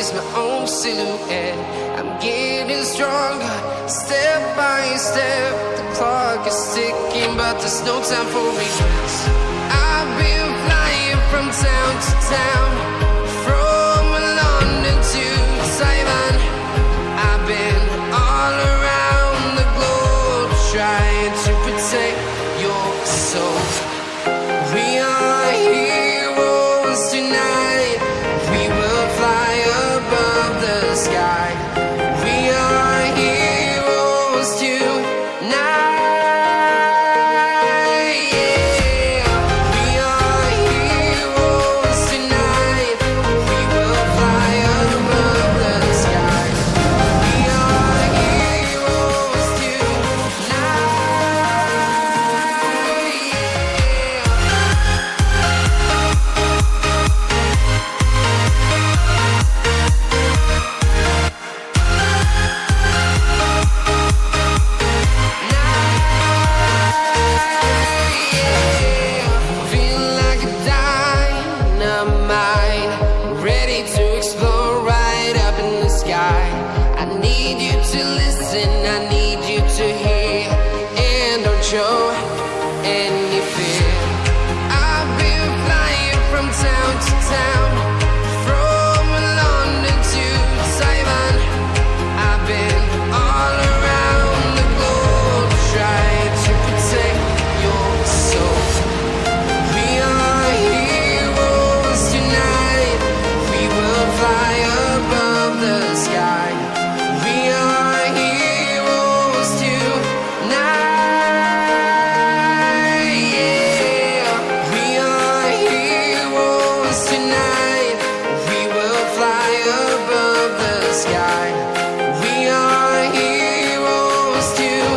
chase my own silhouette. I'm getting stronger, step by step. The clock is ticking, but there's no time for regrets. I've been flying from town to town, from London to Taiwan. I've been all around the globe, trying to protect your soul. We are heroes tonight. We will fly above the sky. We are heroes tonight. Yeah. We are heroes tonight. We will fly above the sky. We are heroes tonight. Feeling like a dynamite, ready to explode right up in the sky. I need you to listen, I need you to hear, and don't show any fear. I've been flying from town to town, from London to Taiwan. I've been all around the globe, trying to protect your soul. We are heroes tonight. We will fly above the sky. We are heroes tonight. Yeah. We are heroes tonight. We will fly above the sky. We are heroes tonight.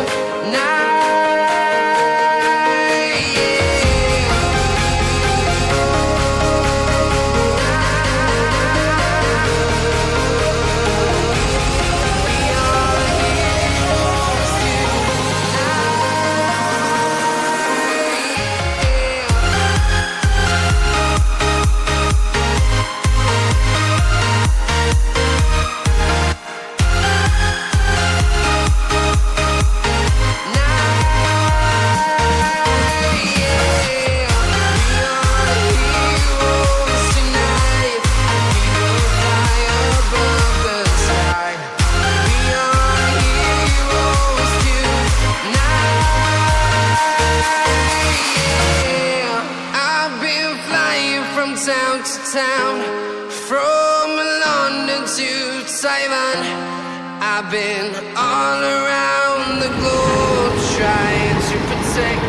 I've been flying from town to town, from London to Taiwan. I've been all around the globe, trying to protect